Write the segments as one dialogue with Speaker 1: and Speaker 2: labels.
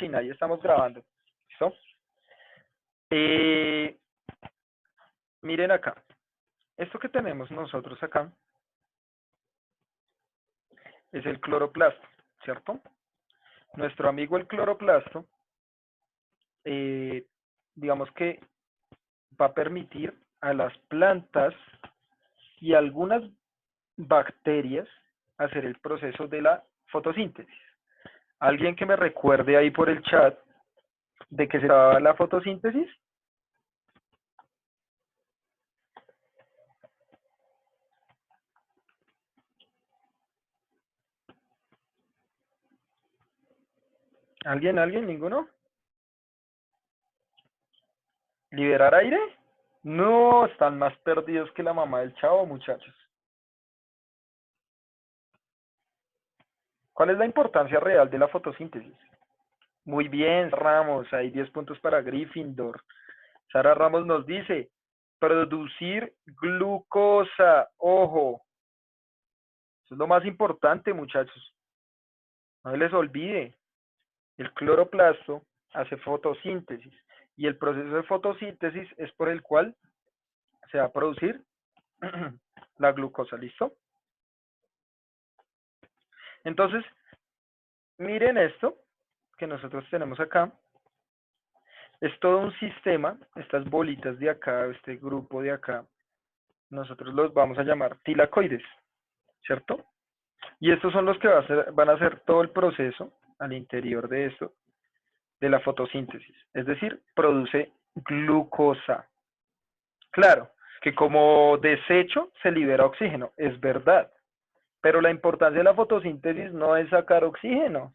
Speaker 1: cocina, ahí estamos grabando. ¿Listo? Miren acá. Esto que tenemos nosotros acá es el cloroplasto, ¿cierto? Nuestro amigo el cloroplasto, digamos que va a permitir a las plantas y algunas bacterias hacer el proceso de la fotosíntesis. ¿Alguien que me recuerde ahí por el chat de qué se trata la fotosíntesis? ¿Alguien? ¿Ninguno? ¿Liberar aire? No, están más perdidos que la mamá del chavo, muchachos. ¿Cuál es la importancia real de la fotosíntesis? Muy bien, Ramos, hay 10 puntos para Gryffindor. Sara Ramos nos dice, producir glucosa, ojo. Eso es lo más importante, muchachos. No les olvide, el cloroplasto hace fotosíntesis y el proceso de fotosíntesis es por el cual se va a producir la glucosa, ¿listo? Entonces, miren esto que nosotros tenemos acá. Es todo un sistema, estas bolitas de acá, este grupo de acá, nosotros los vamos a llamar tilacoides, ¿cierto? Y estos son los que van a hacer todo el proceso al interior de esto, de la fotosíntesis. Es decir, produce glucosa. Claro, que como desecho se libera oxígeno, es verdad. Pero la importancia de la fotosíntesis no es sacar oxígeno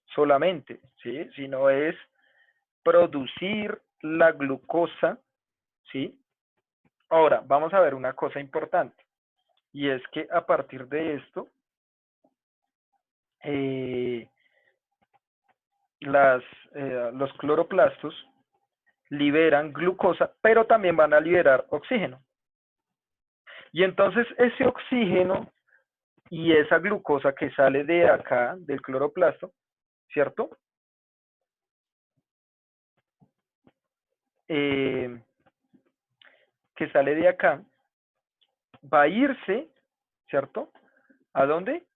Speaker 1: solamente, ¿sí? Sino es producir la glucosa, ¿sí? Ahora, vamos a ver una cosa importante, y es que a partir de esto, los cloroplastos liberan glucosa, pero también van a liberar oxígeno. Y entonces ese oxígeno y esa glucosa que sale de acá, del cloroplasto, ¿cierto? Que sale de acá, va a irse, ¿cierto? ¿A dónde?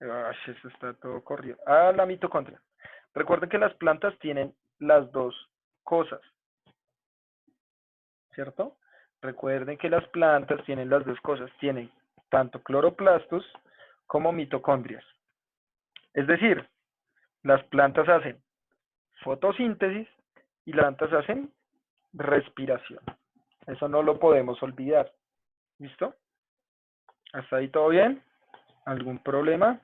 Speaker 1: Eso está todo corrido. A la mitocondria. Recuerden que las plantas tienen las dos cosas, ¿cierto? Recuerden que las plantas tienen las dos cosas. Tienen tanto cloroplastos como mitocondrias. Es decir, las plantas hacen fotosíntesis y las plantas hacen respiración. Eso no lo podemos olvidar. ¿Listo? ¿Hasta ahí todo bien? ¿Algún problema?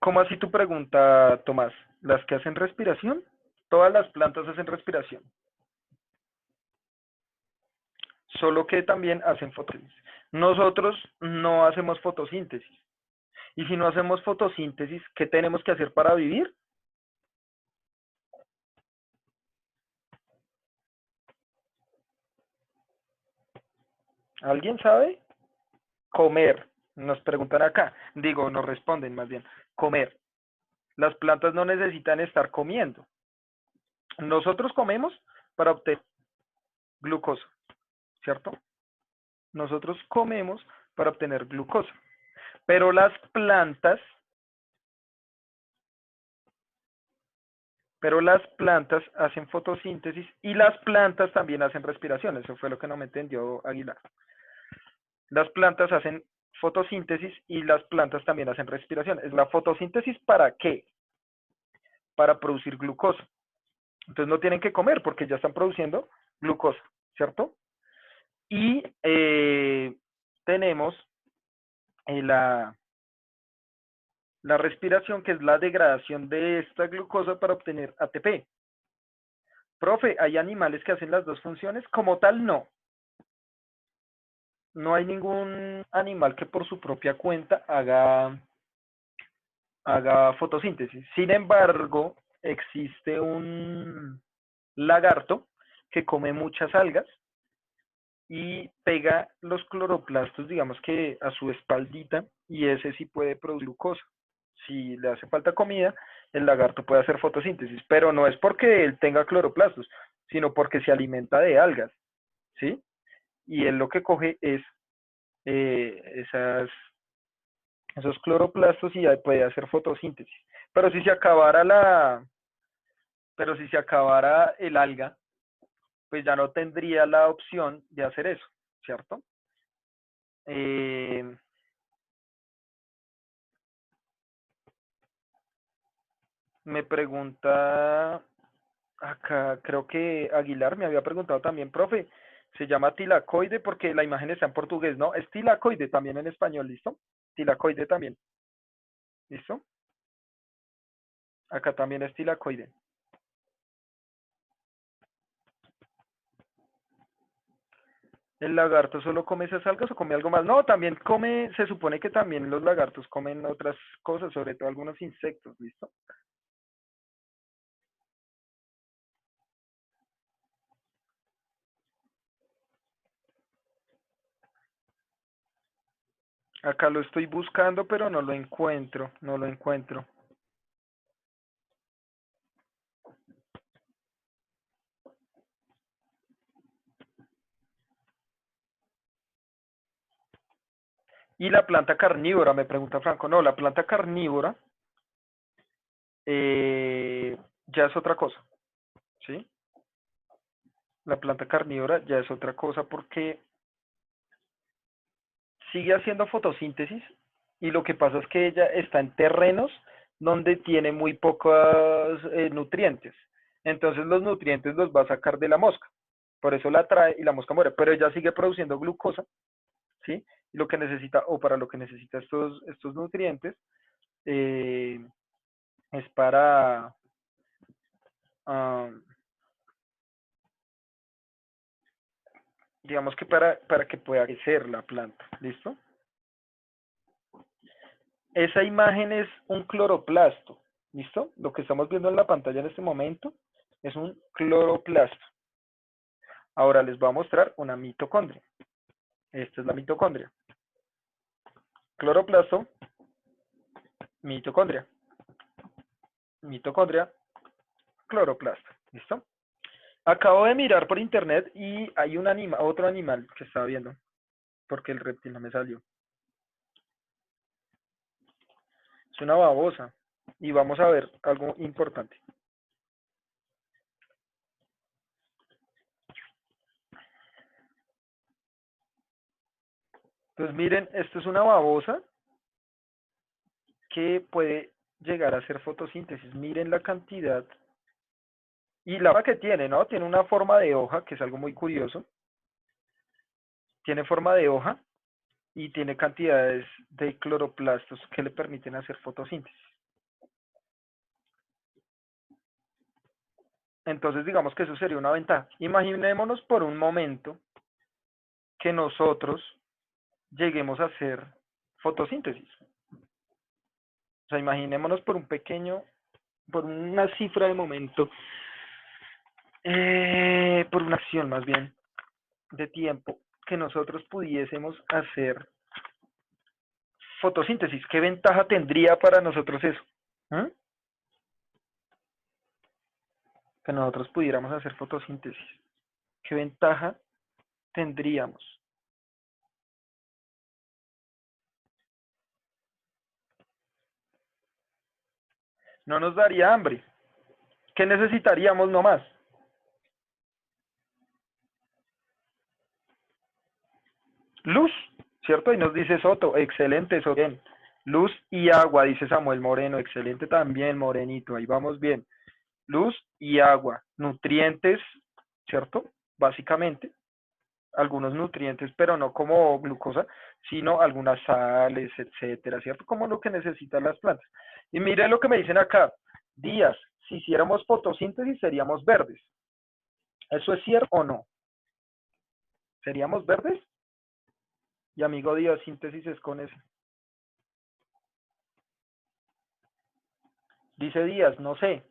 Speaker 1: ¿Cómo así tu pregunta, Tomás? ¿Las que hacen respiración? Todas las plantas hacen respiración. Solo que también hacen fotosíntesis. Nosotros no hacemos fotosíntesis. Y si no hacemos fotosíntesis, ¿qué tenemos que hacer para vivir? ¿Alguien sabe? Comer. Nos preguntan acá. Digo, nos responden más bien. Comer. Las plantas no necesitan estar comiendo. Nosotros comemos para obtener glucosa, ¿cierto? Nosotros comemos para obtener glucosa. Pero las plantas hacen fotosíntesis y las plantas también hacen respiración. Eso fue lo que no me entendió Aguilar. Las plantas hacen fotosíntesis y las plantas también hacen respiración. ¿Es la fotosíntesis para qué? Para producir glucosa. Entonces no tienen que comer porque ya están produciendo glucosa, ¿cierto? Y tenemos la respiración, que es la degradación de esta glucosa para obtener ATP. Profe, ¿hay animales que hacen las dos funciones? Como tal, no. No hay ningún animal que por su propia cuenta haga fotosíntesis. Sin embargo, existe un lagarto que come muchas algas y pega los cloroplastos, digamos que a su espaldita, y ese sí puede producir glucosa. Si le hace falta comida, el lagarto puede hacer fotosíntesis, pero no es porque él tenga cloroplastos, sino porque se alimenta de algas, ¿sí? Y él lo que coge es esos cloroplastos y puede hacer fotosíntesis. Pero si se acabara pero si se acabara el alga, pues ya no tendría la opción de hacer eso, ¿cierto? Eh, Me pregunta acá, creo que Aguilar me había preguntado también, profe, se llama tilacoide porque la imagen está en portugués, ¿no? Es tilacoide también en español, ¿listo? Tilacoide también, ¿listo? Acá también es tilacoide. ¿El lagarto solo come esas algas o come algo más? No, también come, se supone que también los lagartos comen otras cosas, sobre todo algunos insectos, ¿listo? Acá lo estoy buscando, pero no lo encuentro, no lo encuentro. Y la planta carnívora, me pregunta Franco. No, la planta carnívora ya es otra cosa, ¿sí? La planta carnívora ya es otra cosa porque sigue haciendo fotosíntesis y lo que pasa es que ella está en terrenos donde tiene muy pocos nutrientes. Entonces los nutrientes los va a sacar de la mosca. Por eso la trae y la mosca muere. Pero ella sigue produciendo glucosa, ¿sí? Y lo que necesita, o para lo que necesita estos nutrientes, eh, es para, um, digamos que para que pueda crecer la planta. ¿Listo? Esa imagen es un cloroplasto, ¿listo? Lo que estamos viendo en la pantalla en este momento es un cloroplasto. Ahora les voy a mostrar una mitocondria. Esta es la mitocondria. Cloroplasto, mitocondria. Mitocondria, cloroplasto, ¿listo? Acabo de mirar por internet y hay otro animal que estaba viendo, porque el reptil no me salió. Es una babosa. Y vamos a ver algo importante. Pues miren, esto es una babosa que puede llegar a hacer fotosíntesis. Miren la cantidad y la hoja que tiene, ¿no? Tiene una forma de hoja, que es algo muy curioso. Tiene forma de hoja y tiene cantidades de cloroplastos que le permiten hacer fotosíntesis. Entonces, digamos que eso sería una ventaja. Imaginémonos por un momento que nosotros lleguemos a hacer fotosíntesis. O sea, imaginémonos por una cifra de momento, por una acción más bien de tiempo, que nosotros pudiésemos hacer fotosíntesis. ¿Qué ventaja tendría para nosotros eso? ¿Mm? Que nosotros pudiéramos hacer fotosíntesis. ¿Qué ventaja tendríamos? No nos daría hambre. ¿Qué necesitaríamos nomás? Luz, ¿cierto? Y nos dice Soto, excelente, eso bien. Luz y agua, dice Samuel Moreno, excelente también, Morenito, ahí vamos bien. Luz y agua, nutrientes, ¿cierto? Básicamente, algunos nutrientes, pero no como glucosa, sino algunas sales, etcétera, ¿cierto? Como lo que necesitan las plantas. Y mire lo que me dicen acá, Díaz, si hiciéramos fotosíntesis seríamos verdes. ¿Eso es cierto o no? ¿Seríamos verdes? Y amigo Díaz, síntesis es con ese. Dice Díaz, no sé.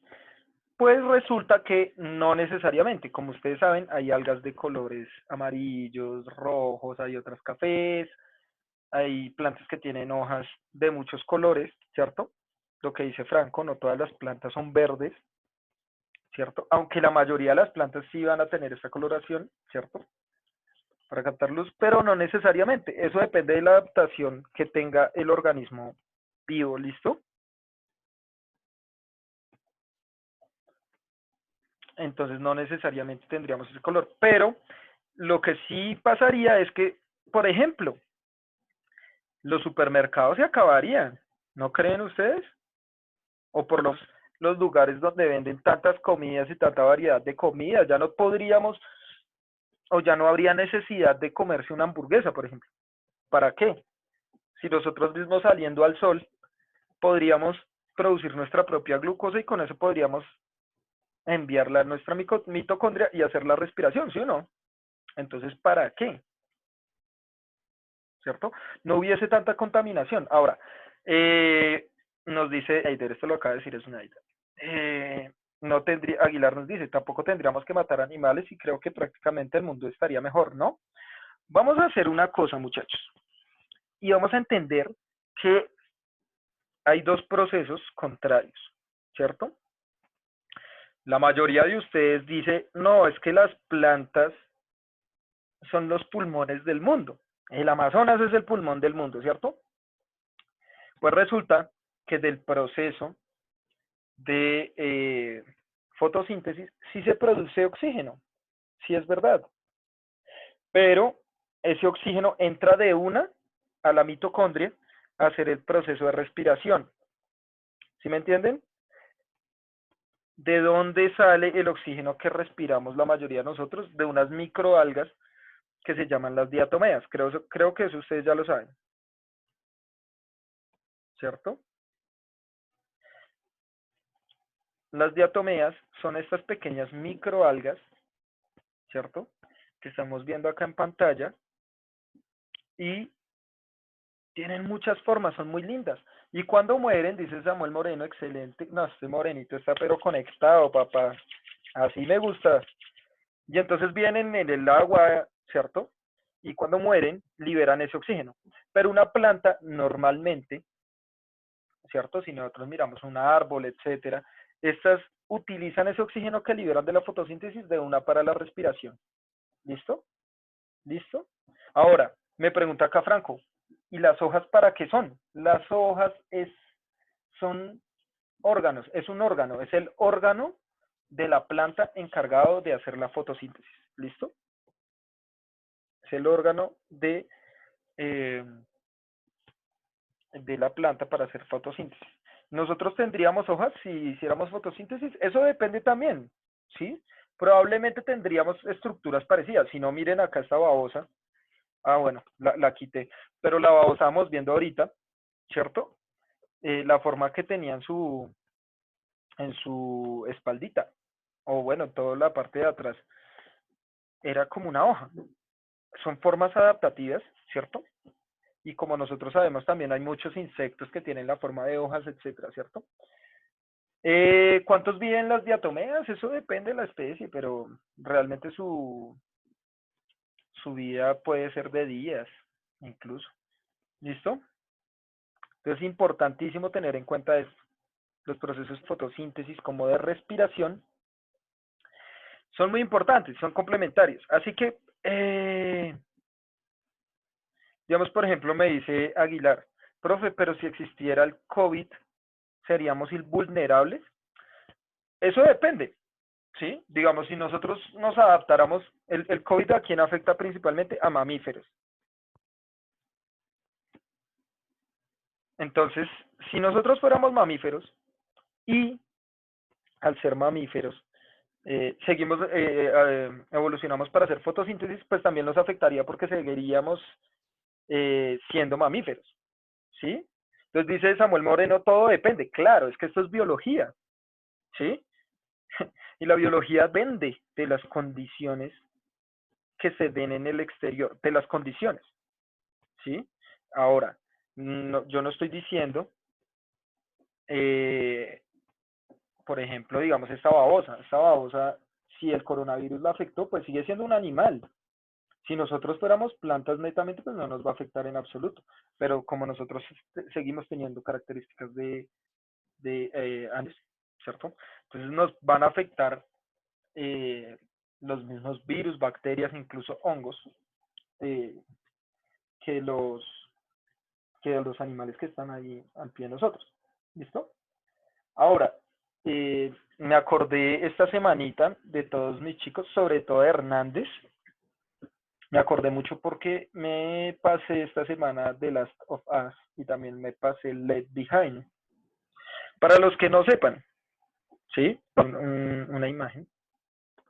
Speaker 1: Pues resulta que no necesariamente, como ustedes saben, hay algas de colores amarillos, rojos, hay otras cafés, hay plantas que tienen hojas de muchos colores, ¿cierto? Lo que dice Franco, no todas las plantas son verdes, ¿cierto? Aunque la mayoría de las plantas sí van a tener esta coloración, ¿cierto? Para captar luz, pero no necesariamente. Eso depende de la adaptación que tenga el organismo vivo, ¿listo? Entonces no necesariamente tendríamos ese color. Pero lo que sí pasaría es que, por ejemplo, los supermercados se acabarían, ¿no creen ustedes? O por los lugares donde venden tantas comidas y tanta variedad de comidas, ya no podríamos o ya no habría necesidad de comerse una hamburguesa, por ejemplo. ¿Para qué? Si nosotros mismos saliendo al sol podríamos producir nuestra propia glucosa y con eso podríamos enviarla a nuestra mitocondria y hacer la respiración, ¿sí o no? Entonces, ¿para qué? ¿Cierto? No hubiese tanta contaminación. Ahora, nos dice Eider, esto lo acaba de decir, es una Eider. No tendría, Aguilar nos dice, tampoco tendríamos que matar animales y creo que prácticamente el mundo estaría mejor, ¿no? Vamos a hacer una cosa, muchachos, y vamos a entender que hay dos procesos contrarios, ¿cierto? La mayoría de ustedes dice, no, es que las plantas son los pulmones del mundo. El Amazonas es el pulmón del mundo, ¿cierto? Pues resulta que del proceso de fotosíntesis sí se produce oxígeno, sí es verdad, pero ese oxígeno entra de una a la mitocondria a hacer el proceso de respiración. ¿Sí me entienden? ¿De dónde sale el oxígeno que respiramos la mayoría de nosotros? De unas microalgas que se llaman las diatomeas. Creo que eso ustedes ya lo saben, ¿cierto? Las diatomeas son estas pequeñas microalgas, ¿cierto? Que estamos viendo acá en pantalla y tienen muchas formas, son muy lindas. Y cuando mueren, dice Samuel Moreno, excelente. No, este morenito está pero conectado, papá. Así me gusta. Y entonces vienen en el agua, ¿cierto? Y cuando mueren, liberan ese oxígeno. Pero una planta normalmente, ¿cierto? Si nosotros miramos un árbol, etcétera, estas utilizan ese oxígeno que liberan de la fotosíntesis de una para la respiración. ¿Listo? ¿Listo? Ahora, me pregunta acá Franco, ¿y las hojas para qué son? Las hojas son órganos, es un órgano, es el órgano de la planta encargado de hacer la fotosíntesis. ¿Listo? Es el órgano eh, de la planta para hacer fotosíntesis. Nosotros tendríamos hojas si hiciéramos fotosíntesis, eso depende también, ¿sí? Probablemente tendríamos estructuras parecidas, si no miren acá esta babosa, bueno, la quité, pero la babosa estamos viendo ahorita, ¿cierto? La forma que tenía en su espaldita, o bueno, toda la parte de atrás, era como una hoja. Son formas adaptativas, ¿cierto? Y como nosotros sabemos, también hay muchos insectos que tienen la forma de hojas, etcétera, ¿cierto? ¿Cuántos viven las diatomeas? Eso depende de la especie, pero realmente su vida puede ser de días, incluso. ¿Listo? Entonces es importantísimo tener en cuenta esto. Los procesos de fotosíntesis como de respiración son muy importantes, son complementarios. Así que, digamos, por ejemplo, me dice Aguilar, profe, pero si existiera el COVID, ¿seríamos invulnerables? Eso depende, ¿sí? Digamos, si nosotros nos adaptáramos, el COVID a quién afecta principalmente a mamíferos. Entonces, si nosotros fuéramos mamíferos y al ser mamíferos seguimos, evolucionamos para hacer fotosíntesis, pues también nos afectaría porque seguiríamos siendo mamíferos, ¿sí? Entonces dice Samuel Moreno, todo depende. Claro, es que esto es biología, ¿sí? Y la biología depende de las condiciones que se den en el exterior, de las condiciones, ¿sí? Ahora, yo no estoy diciendo, eh, por ejemplo, digamos, esta babosa, si el coronavirus la afectó, pues sigue siendo un animal. Si nosotros fuéramos plantas netamente, pues no nos va a afectar en absoluto. Pero como nosotros seguimos teniendo características de animales, ¿cierto? Entonces nos van a afectar eh, los mismos virus, bacterias, incluso hongos, eh, que los que los animales que están ahí al pie de nosotros. ¿Listo? Ahora, me acordé esta semanita de todos mis chicos, sobre todo de Hernández. Me acordé mucho porque me pasé esta semana The Last of Us y también me pasé Left Behind. Para los que no sepan, ¿sí? Una imagen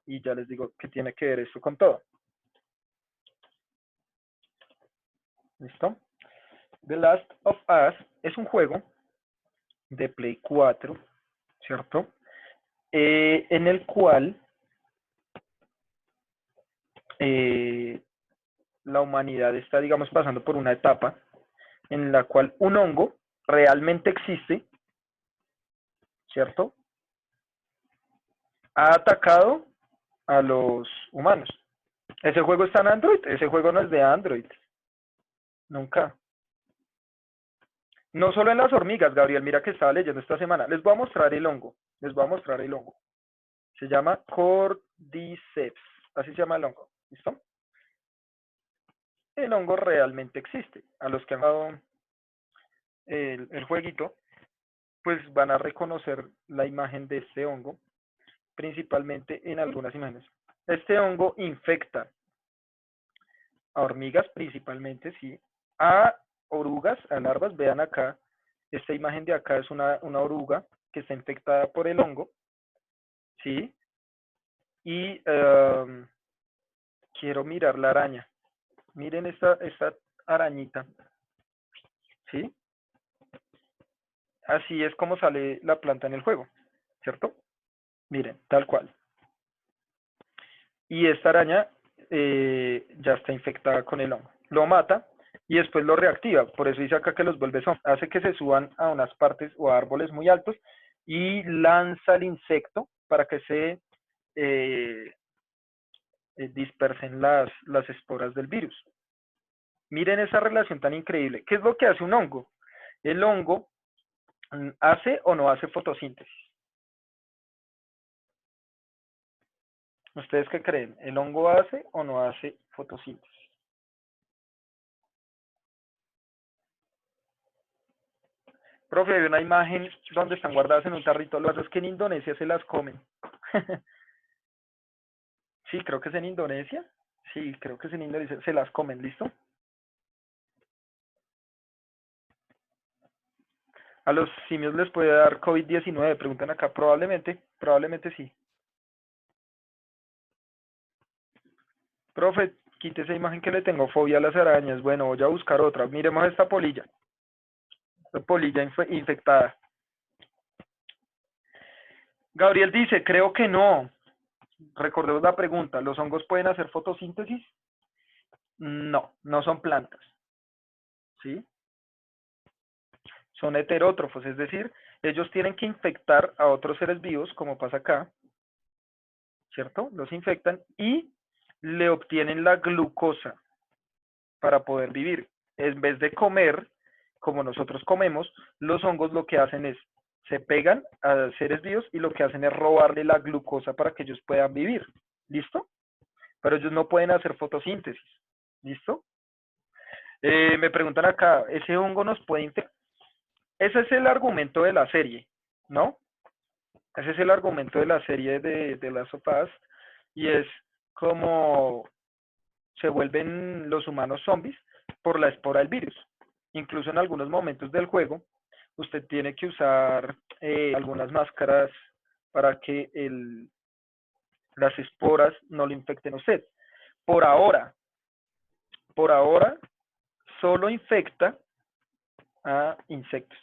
Speaker 1: y ya les digo que tiene que ver esto con todo. ¿Listo? The Last of Us es un juego de Play 4, ¿cierto? En el cual la humanidad está, digamos, pasando por una etapa en la cual un hongo realmente existe, ¿cierto? Ha atacado a los humanos. Ese juego está en Android, ese juego no es de Android, nunca. No solo en las hormigas, Gabriel, mira que estaba leyendo esta semana. Les voy a mostrar el hongo, les voy a mostrar el hongo. Se llama Cordyceps, así se llama el hongo, ¿listo? El hongo realmente existe. A los que han jugado el jueguito, pues van a reconocer la imagen de este hongo, principalmente en algunas imágenes. Este hongo infecta a hormigas principalmente, sí, a orugas, a larvas. Vean acá, esta imagen de acá es una oruga que está infectada por el hongo, sí, y quiero mirar la araña. Miren esta arañita, sí, así es como sale la planta en el juego, ¿cierto? Miren, tal cual. Y esta araña ya está infectada con el hongo. Lo mata y después lo reactiva. Por eso dice acá que los vuelve zombies. Hace que se suban a unas partes o a árboles muy altos y lanza el insecto para que se dispersen las esporas del virus. Miren esa relación tan increíble. ¿Qué es lo que hace un hongo? El hongo hace o no hace fotosíntesis. ¿Ustedes qué creen? ¿El hongo hace o no hace fotosíntesis? Profe, hay una imagen donde están guardadas en un tarrito. Lo que pasa es que en Indonesia se las comen. Sí, creo que es en Indonesia. Sí, creo que es en Indonesia. Se las comen, ¿listo? A los simios les puede dar COVID-19, preguntan acá. Probablemente sí. Profe, quite esa imagen que le tengo fobia a las arañas. Bueno, voy a buscar otra. Miremos esta polilla. Esta polilla infectada. Gabriel dice, creo que no. Recordemos la pregunta. ¿Los hongos pueden hacer fotosíntesis? No, no son plantas. ¿Sí? Son heterótrofos, es decir, ellos tienen que infectar a otros seres vivos, como pasa acá, ¿cierto? Los infectan y le obtienen la glucosa para poder vivir. En vez de comer, como nosotros comemos, los hongos lo que hacen es, se pegan a seres vivos y lo que hacen es robarle la glucosa para que ellos puedan vivir. ¿Listo? Pero ellos no pueden hacer fotosíntesis. ¿Listo? Me preguntan acá, ¿ese hongo nos puede infectar? Ese es el argumento de la serie, ¿no? Ese es el argumento de la serie de las sopas y es como se vuelven los humanos zombies por la espora del virus. Incluso en algunos momentos del juego, usted tiene que usar algunas máscaras para que las esporas no lo infecten a usted. Por ahora, por ahora, solo infecta a insectos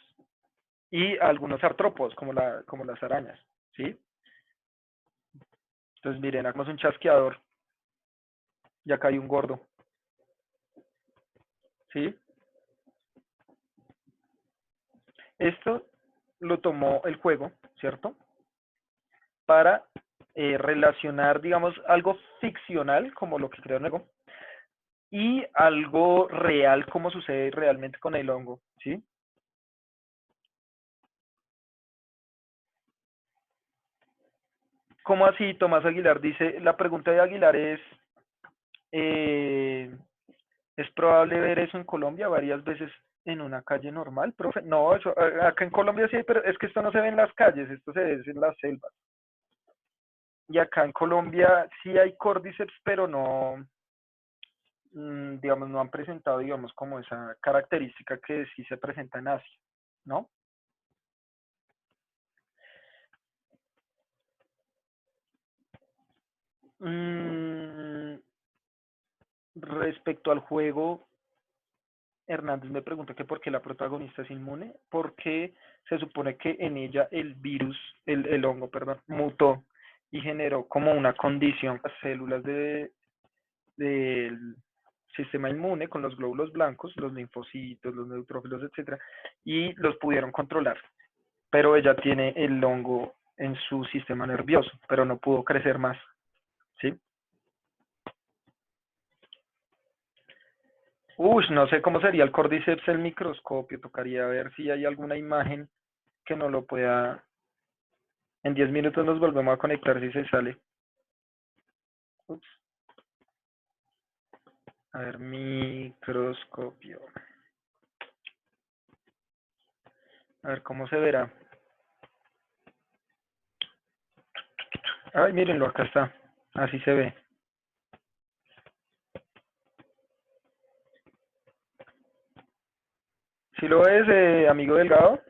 Speaker 1: y a algunos artrópodos, como las arañas, ¿sí? Entonces, miren, acá es un chasqueador y acá hay un gordo, ¿sí? Esto lo tomó el juego, ¿cierto? para relacionar, digamos, algo ficcional, como lo que creo en el hongo, y algo real, como sucede realmente con el hongo, ¿sí? ¿Cómo así, Tomás Aguilar? Dice, la pregunta de Aguilar eh, ¿es probable ver eso en Colombia varias veces en una calle normal, profe? No, eso, acá en Colombia sí hay, pero es que esto no se ve en las calles, esto se ve en las selvas. Y acá en Colombia sí hay córdiceps, pero no, digamos, no han presentado, digamos, como esa característica que sí se presenta en Asia, ¿no? Mm, respecto al juego, Hernández me pregunta que por qué la protagonista es inmune, porque se supone que en ella el virus, el hongo, perdón, mutó y generó como una condición, las células del sistema inmune con los glóbulos blancos, los linfocitos, los neutrófilos, etcétera, y los pudieron controlar. Pero ella tiene el hongo en su sistema nervioso, pero no pudo crecer más, ¿sí? Uy, no sé cómo sería el cordyceps el microscopio, tocaría ver si hay alguna imagen que no lo pueda. En 10 minutos nos volvemos a conectar si se sale. Ups. A ver, microscopio. A ver cómo se verá. Ay, mírenlo, acá está. Así se ve. Si lo ves, amigo Delgado,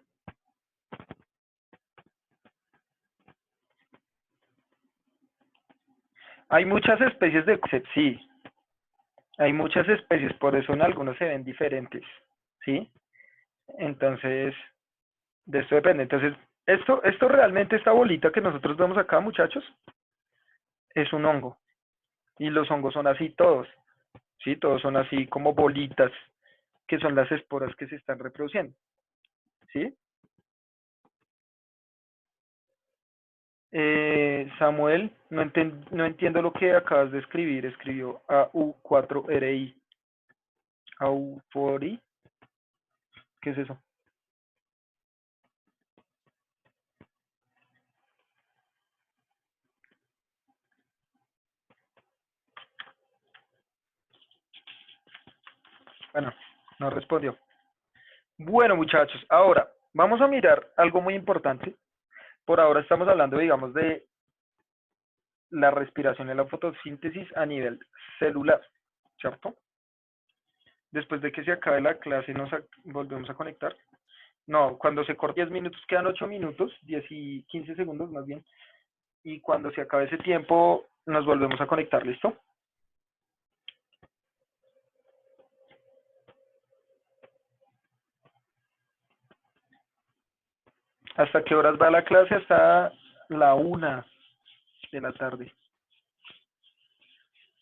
Speaker 1: hay muchas especies de cordyceps, sí. Hay muchas especies, por eso en algunos se ven diferentes, ¿sí? Entonces, de esto depende. Entonces, esto realmente, esta bolita que nosotros vemos acá, muchachos, es un hongo. Y los hongos son así todos, ¿sí? Todos son así como bolitas, que son las esporas que se están reproduciendo, ¿sí? Samuel, no entiendo lo que acabas de escribir. Escribió AU4RI. AU4I, ¿qué es eso? Bueno, no respondió. Bueno, muchachos, ahora vamos a mirar algo muy importante. Por ahora estamos hablando, digamos, de la respiración y la fotosíntesis a nivel celular, ¿cierto? Después de que se acabe la clase nos volvemos a conectar. No, cuando se corte 10 minutos quedan 8 minutos, 10 y 15 segundos más bien. Y cuando se acabe ese tiempo nos volvemos a conectar, ¿listo? ¿Hasta qué horas va la clase? Hasta la 1 de la tarde.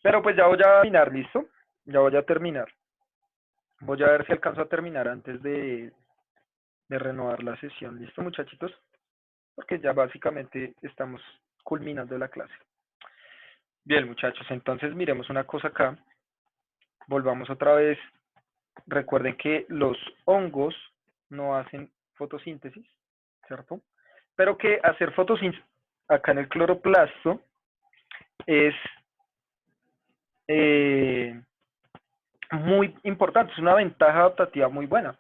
Speaker 1: Pero pues ya voy a terminar, ¿listo? Ya voy a terminar. Voy a ver si alcanzo a terminar antes de renovar la sesión, ¿listo, muchachitos? Porque ya básicamente estamos culminando la clase. Bien, muchachos, entonces miremos una cosa acá. Volvamos otra vez. Recuerden que los hongos no hacen fotosíntesis, ¿cierto? Pero que hacer fotosíntesis acá en el cloroplasto es eh, muy importante, es una ventaja adaptativa muy buena.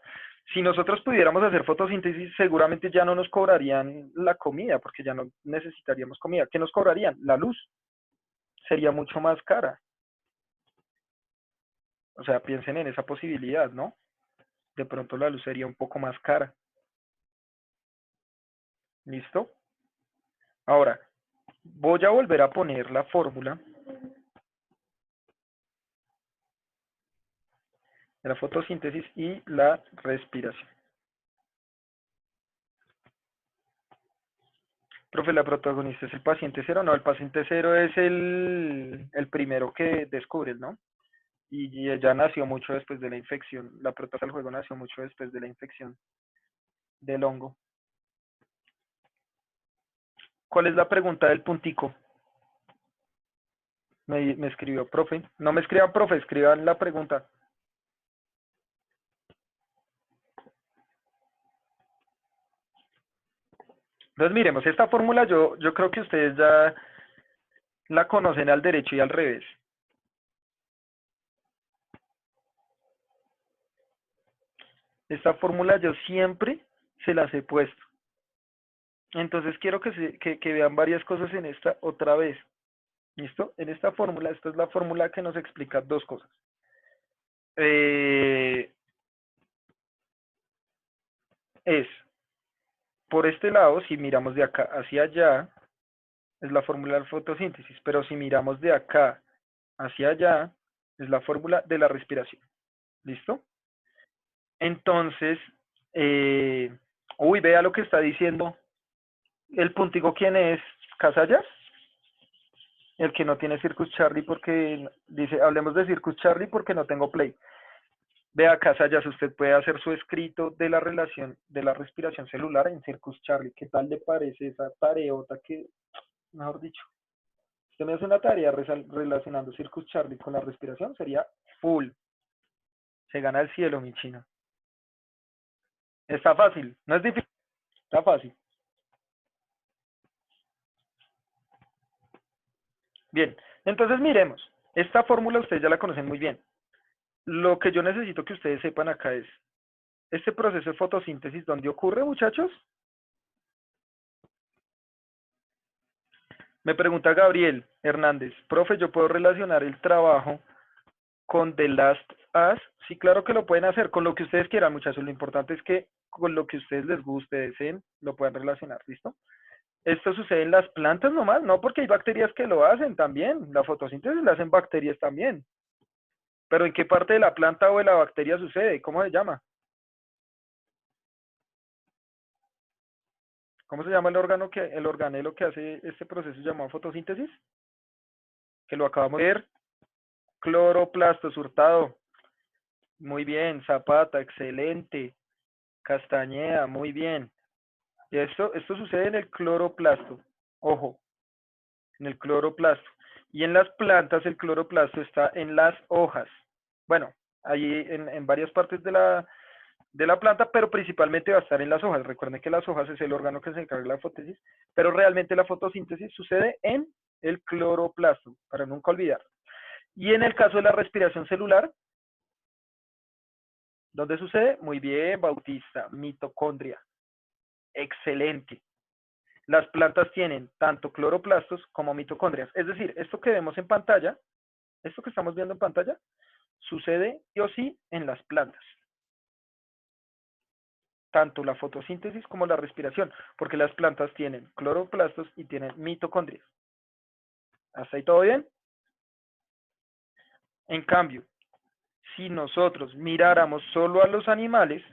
Speaker 1: Si nosotros pudiéramos hacer fotosíntesis, seguramente ya no nos cobrarían la comida, porque ya no necesitaríamos comida. ¿Qué nos cobrarían? La luz. Sería mucho más cara. O sea, piensen en esa posibilidad, ¿no? De pronto la luz sería un poco más cara. ¿Listo? Ahora, voy a volver a poner la fórmula de la fotosíntesis y la respiración. Profe, la protagonista es el paciente cero. No, el paciente cero es el primero que descubres, ¿no? Y ella nació mucho después de la infección. La protagonista del juego nació mucho después de la infección del hongo. ¿Cuál es la pregunta del puntico? Me escribió profe. No me escriban profe, escriban la pregunta. Entonces miremos, esta fórmula yo creo que ustedes ya la conocen al derecho y al revés. Esta fórmula yo siempre se las he puesto. Entonces quiero que vean varias cosas en esta otra vez. ¿Listo? En esta fórmula, esta es la fórmula que nos explica dos cosas. Es, por este lado, si miramos de acá hacia allá, es la fórmula de fotosíntesis, pero si miramos de acá hacia allá, es la fórmula de la respiración. ¿Listo? Entonces, uy, vea lo que está diciendo. ¿El puntico quién es? ¿Casalla? El que no tiene Circus Charlie porque dice, hablemos de Circus Charlie porque no tengo play. Vea, Casallas, usted puede hacer su escrito de la relación de la respiración celular en Circus Charlie. ¿Qué tal le parece esa tareota que, mejor dicho, usted me hace una tarea relacionando Circus Charlie con la respiración? Sería full. Se gana el cielo, mi chino. Está fácil, no es difícil, está fácil. Bien, entonces miremos. Esta fórmula ustedes ya la conocen muy bien. Lo que yo necesito que ustedes sepan acá es, este proceso de fotosíntesis, ¿dónde ocurre, muchachos? Me pregunta Gabriel Hernández, profe, ¿yo puedo relacionar el trabajo con The Last Us? Sí, claro que lo pueden hacer, con lo que ustedes quieran, muchachos. Lo importante es que con lo que a ustedes les guste, deseen, lo puedan relacionar, ¿listo? Esto sucede en las plantas nomás, no porque hay bacterias que lo hacen también. La fotosíntesis la hacen bacterias también. Pero ¿en qué parte de la planta o de la bacteria sucede? ¿Cómo se llama? ¿Cómo se llama el organelo que hace este proceso llamado fotosíntesis? Que lo acabamos de ver. Cloroplasto, Hurtado. Muy bien. Zapata, excelente. Castañeda, muy bien. Y esto sucede en el cloroplasto. Ojo, en el cloroplasto. Y en las plantas el cloroplasto está en las hojas. Bueno, ahí en varias partes de la planta, pero principalmente va a estar en las hojas. Recuerden que las hojas es el órgano que se encarga de la fotosíntesis, pero realmente la fotosíntesis sucede en el cloroplasto, para nunca olvidar. Y en el caso de la respiración celular, ¿dónde sucede? Muy bien, Bautista, mitocondria. Excelente. Las plantas tienen tanto cloroplastos como mitocondrias. Es decir, esto que vemos en pantalla, esto que estamos viendo en pantalla, sucede sí o sí en las plantas. Tanto la fotosíntesis como la respiración, porque las plantas tienen cloroplastos y tienen mitocondrias. ¿Hasta ahí todo bien? En cambio, si nosotros miráramos solo a los animales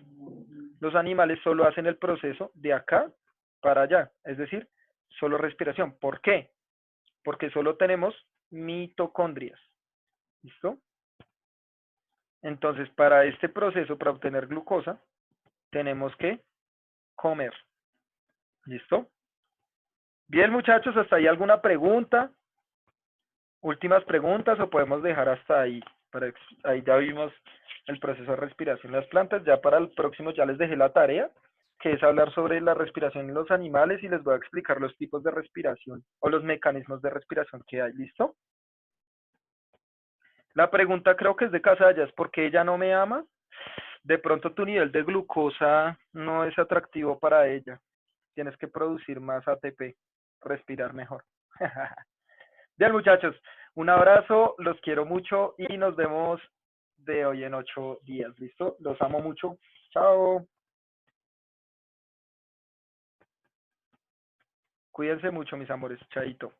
Speaker 1: solo hacen el proceso de acá para allá, es decir, solo respiración. ¿Por qué? Porque solo tenemos mitocondrias. ¿Listo? Entonces, para este proceso, para obtener glucosa, tenemos que comer. ¿Listo? Bien, muchachos, ¿hasta ahí alguna pregunta? Últimas preguntas o podemos dejar hasta ahí. Ahí ya vimos el proceso de respiración en las plantas. Ya para el próximo ya les dejé la tarea, que es hablar sobre la respiración en los animales y les voy a explicar los tipos de respiración o los mecanismos de respiración que hay. ¿Listo? La pregunta creo que es de Casallas, ¿por qué ella no me ama? De pronto tu nivel de glucosa no es atractivo para ella. Tienes que producir más ATP, respirar mejor. Bien, muchachos, un abrazo, los quiero mucho y nos vemos de hoy en 8 días. ¿Listo? Los amo mucho. Chao. Cuídense mucho, mis amores. Chaito.